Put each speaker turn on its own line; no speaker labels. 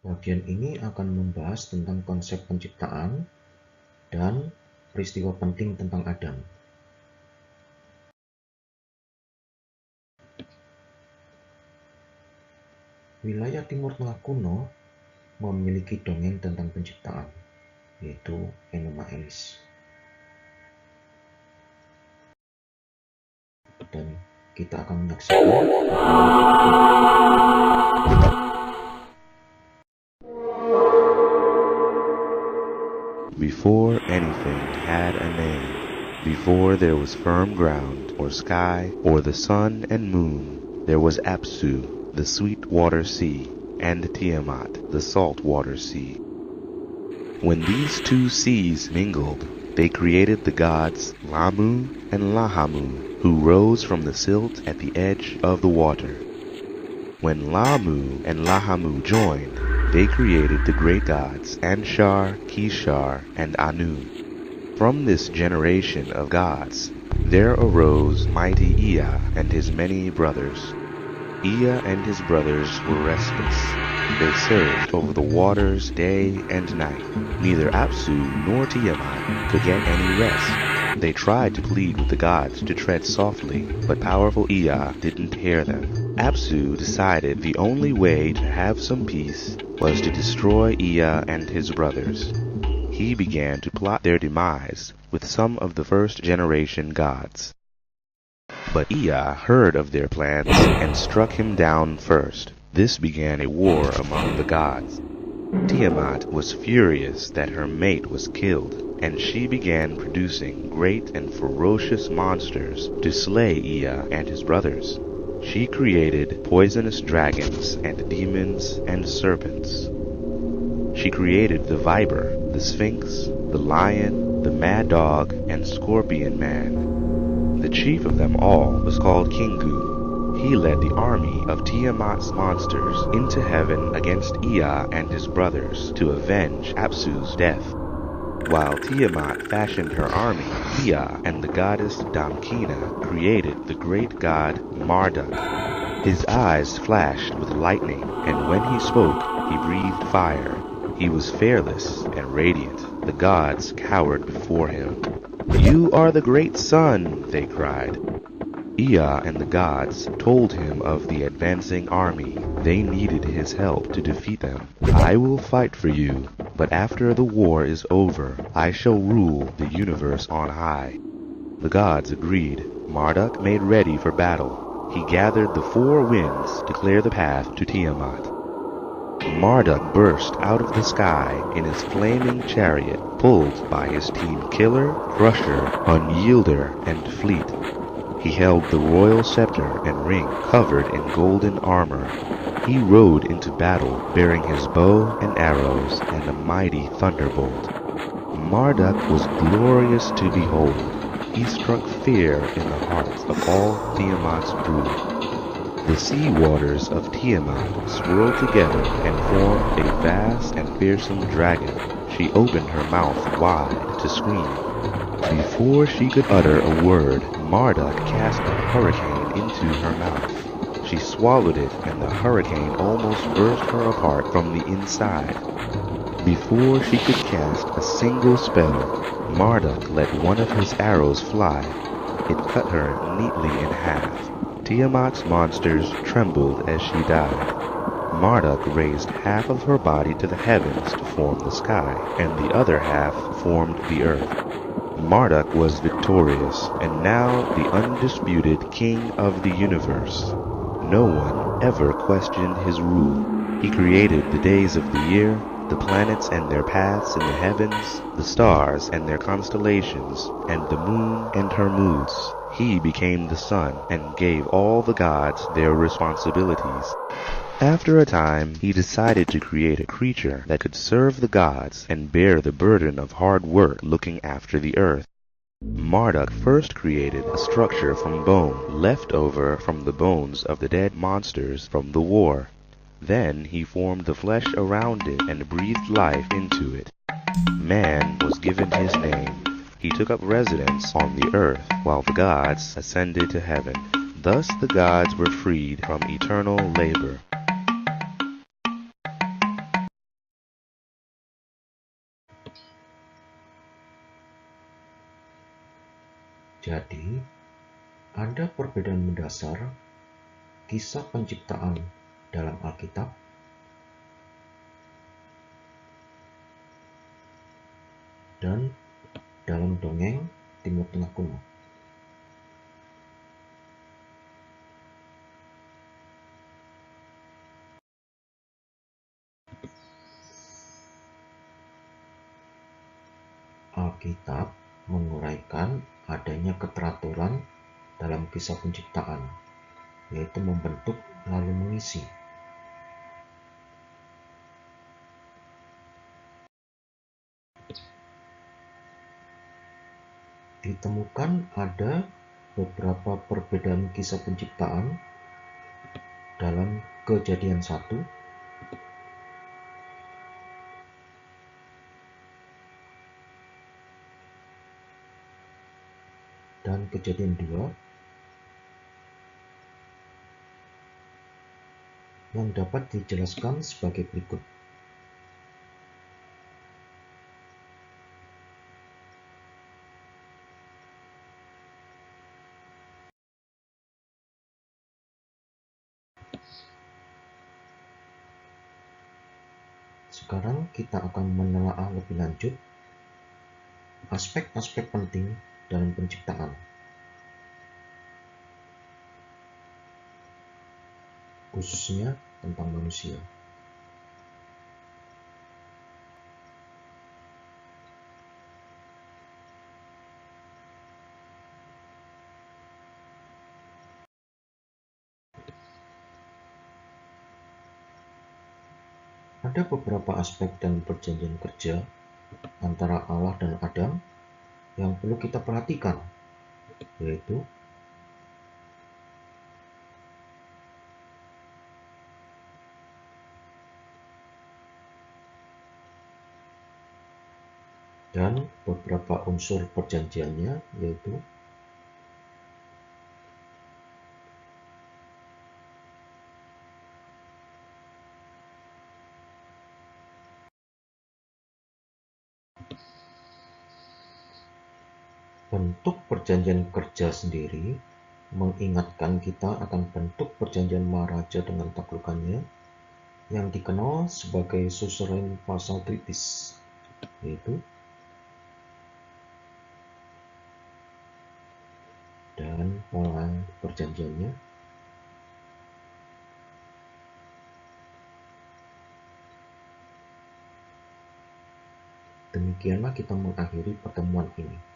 Bagian ini akan membahas tentang konsep penciptaan dan peristiwa penting tentang Adam. Wilayah Timur Tengah kuno memiliki dongeng tentang penciptaan, yaitu Enuma Elis. Dan kita akan menyaksikan
Before anything had a name, before there was firm ground, or sky, or the sun and moon, there was Apsu, the sweet water sea, and Tiamat, the salt water sea. When these two seas mingled, they created the gods Lamu and Lahamu, who rose from the silt at the edge of the water. When Lamu and Lahamu joined, they created the great gods Anshar, Kishar, and Anu. From this generation of gods, there arose mighty Ea and his many brothers. Ea and his brothers were restless. They surged over the waters day and night. Neither Apsu nor Tiamat could get any rest. They tried to plead with the gods to tread softly, but powerful Ea didn't hear them. Apsu decided the only way to have some peace was to destroy Ea and his brothers. He began to plot their demise with some of the first-generation gods. But Ea heard of their plans and struck him down first. This began a war among the gods. Tiamat was furious that her mate was killed, and she began producing great and ferocious monsters to slay Ea and his brothers. She created poisonous dragons and demons and serpents. She created the viper, the sphinx, the lion, the mad dog, and scorpion man. The chief of them all was called Kingu. He led the army of Tiamat's monsters into heaven against Ea and his brothers to avenge Apsu's death. While Tiamat fashioned her army, Ea and the goddess Damkina created the great god Marduk. His eyes flashed with lightning, and when he spoke, he breathed fire. He was fearless and radiant. The gods cowered before him. "You are the great sun," they cried. Ea and the gods told him of the advancing army. They needed his help to defeat them. "I will fight for you, but after the war is over, I shall rule the universe on high." The gods agreed. Marduk made ready for battle. He gathered the four winds to clear the path to Tiamat. Marduk burst out of the sky in his flaming chariot, pulled by his team Killer, Crusher, Unyielder, and Fleet. He held the royal scepter and ring covered in golden armor. He rode into battle bearing his bow and arrows and a mighty thunderbolt. Marduk was glorious to behold. He struck fear in the hearts of all Tiamat's brood. The sea waters of Tiamat swirled together and formed a vast and fearsome dragon. She opened her mouth wide to scream. Before she could utter a word, Marduk cast a hurricane into her mouth. She swallowed it, and the hurricane almost burst her apart from the inside. Before she could cast a single spell, Marduk let one of his arrows fly. It cut her neatly in half. Tiamat's monsters trembled as she died. Marduk raised half of her body to the heavens to form the sky, and the other half formed the earth. Marduk was victorious, and now the undisputed king of the universe. No one ever questioned his rule. He created the days of the year, the planets and their paths in the heavens, the stars and their constellations, and the moon and her moods. He became the sun and gave all the gods their responsibilities. After a time, he decided to create a creature that could serve the gods and bear the burden of hard work looking after the earth. Marduk first created a structure from bone, left over from the bones of the dead monsters from the war. Then he formed the flesh around it and breathed life into it. Man was given his name. He took up residence on the earth, while the gods ascended to heaven. Thus the gods were freed from eternal labor.
Jadi, ada perbedaan mendasar kisah penciptaan dalam Alkitab dan dalam dongeng Timur Tengah kuno. Alkitab menguraikan adanya keteraturan dalam kisah penciptaan, yaitu membentuk lalu mengisi. Ditemukan ada beberapa perbedaan kisah penciptaan dalam Kejadian 1 dan Kejadian 2 yang dapat dijelaskan sebagai berikut. Sekarang kita akan menelaah lebih lanjut aspek-aspek penting dalam penciptaan, khususnya tentang manusia. Ada beberapa aspek dalam perjanjian kerja antara Allah dan Adam yang perlu kita perhatikan, yaitu dan beberapa unsur perjanjiannya, yaitu bentuk perjanjian kerja sendiri mengingatkan kita akan bentuk perjanjian maharaja dengan taklukannya yang dikenal sebagai suzerain vassal treaties, yaitu dan pola perjanjiannya. Demikianlah kita mengakhiri pertemuan ini.